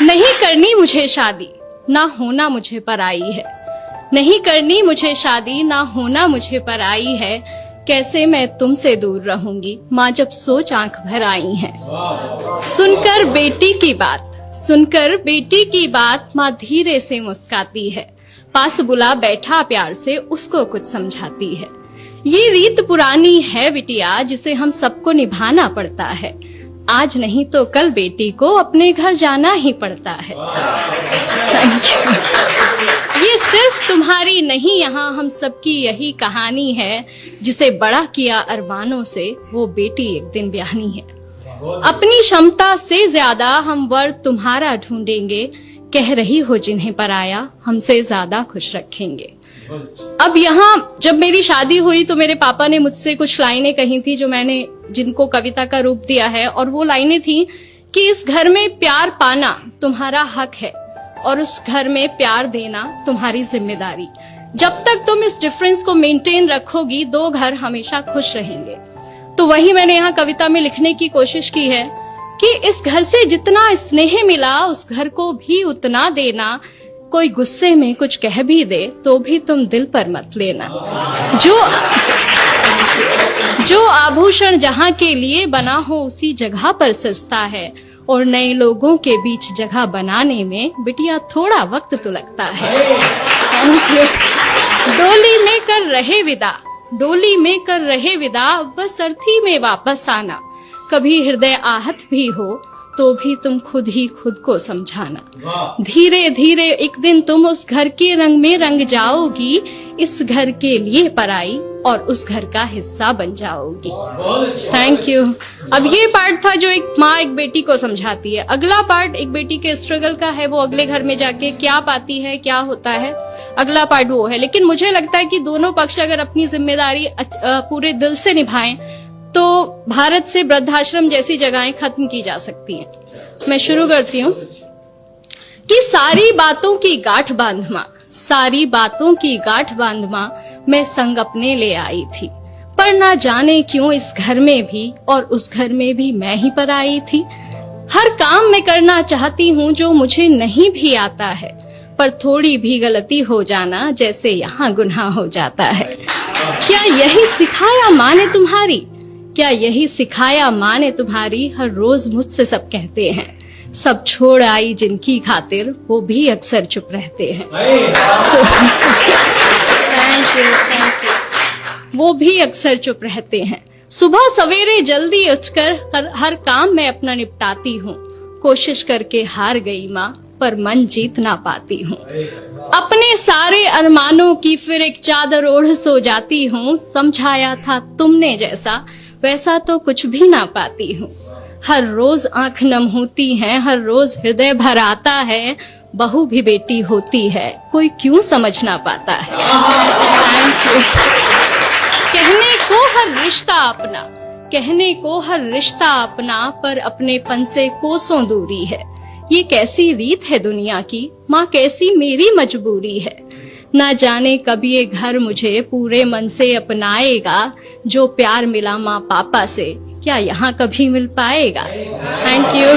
नहीं करनी मुझे शादी, ना होना मुझे पराई है। नहीं करनी मुझे शादी, ना होना मुझे पराई है। कैसे मैं तुमसे दूर रहूंगी, माँ जब सोच आंख भर आई है। सुनकर बेटी की बात, सुनकर बेटी की बात, माँ धीरे से मुस्काती है। पास बुला बैठा प्यार से उसको कुछ समझाती है। ये रीत पुरानी है बिटिया, जिसे हम सबको निभाना पड़ता है। आज नहीं तो कल बेटी को अपने घर जाना ही पड़ता है। Thank you. ये सिर्फ तुम्हारी नहीं, यहाँ हम सबकी यही कहानी है। जिसे बड़ा किया अरमानों से, वो बेटी एक दिन ब्याहनी है। अपनी क्षमता से ज्यादा हम वर तुम्हारा ढूंढेंगे। कह रही हो जिन्हें पराया, हमसे ज्यादा खुश रखेंगे। अब यहाँ जब मेरी शादी हुई तो मेरे पापा ने मुझसे कुछ लाइनें कही थी, जो मैंने जिनको कविता का रूप दिया है। और वो लाइनें थी कि इस घर में प्यार पाना तुम्हारा हक है, और उस घर में प्यार देना तुम्हारी जिम्मेदारी। जब तक तुम इस डिफरेंस को मेंटेन रखोगी, दो घर हमेशा खुश रहेंगे। तो वही मैंने यहाँ कविता में लिखने की कोशिश की है कि इस घर से जितना स्नेह मिला, उस घर को भी उतना देना। कोई गुस्से में कुछ कह भी दे तो भी तुम दिल पर मत लेना। जो आभूषण जहाँ के लिए बना हो, उसी जगह पर सस्ता है। और नए लोगों के बीच जगह बनाने में बिटिया थोड़ा वक्त तो लगता है। डोली में कर रहे विदा, डोली में कर रहे विदा, बस अर्थी में वापस आना। कभी हृदय आहत भी हो तो भी तुम खुद ही खुद को समझाना। धीरे धीरे एक दिन तुम उस घर के रंग में रंग जाओगी। इस घर के लिए पराई और उस घर का हिस्सा बन जाओगी। Thank you. अब ये पार्ट था जो एक माँ एक बेटी को समझाती है। अगला पार्ट एक बेटी के स्ट्रगल का है, वो अगले घर में जाके क्या पाती है, क्या होता है, अगला पार्ट वो है। लेकिन मुझे लगता है कि दोनों पक्ष अगर अपनी जिम्मेदारी पूरे दिल से निभाएं तो भारत से वृद्धाश्रम जैसी जगहें खत्म की जा सकती हैं। मैं शुरू करती हूँ कि सारी बातों की गांठ बांध मां, सारी बातों की गांठ बांध मां, मैं संग अपने ले आई थी। पर ना जाने क्यों इस घर में भी और उस घर में भी मैं ही पर आई थी। हर काम मैं करना चाहती हूँ जो मुझे नहीं भी आता है, पर थोड़ी भी गलती हो जाना जैसे यहाँ गुनाह हो जाता है। क्या यही सिखाया माँ ने तुम्हारी, क्या यही सिखाया माँ ने तुम्हारी। हर रोज मुझसे सब कहते हैं, सब छोड़ आई जिनकी खातिर, वो भी अक्सर चुप रहते हैं। Thank you. वो भी अक्सर चुप रहते हैं। सुबह सवेरे जल्दी उठकर हर काम मैं अपना निपटाती हूँ। कोशिश करके हार गई माँ, पर मन जीत ना पाती हूँ। अपने सारे अरमानों की फिर एक चादर ओढ़ सो जाती हूँ। समझाया था तुमने जैसा, वैसा तो कुछ भी ना पाती हूँ। हर रोज आंख नम होती है, हर रोज हृदय भर आता है। बहू भी बेटी होती है, कोई क्यों समझ ना पाता है। Thank you. कहने को हर रिश्ता अपना, कहने को हर रिश्ता अपना, पर अपनेपन से कोसों दूरी है। ये कैसी रीत है दुनिया की, माँ कैसी मेरी मजबूरी है। ना जाने कब ये घर मुझे पूरे मन से अपनाएगा। जो प्यार मिला माँ पापा से, क्या यहाँ कभी मिल पाएगा। Thank you.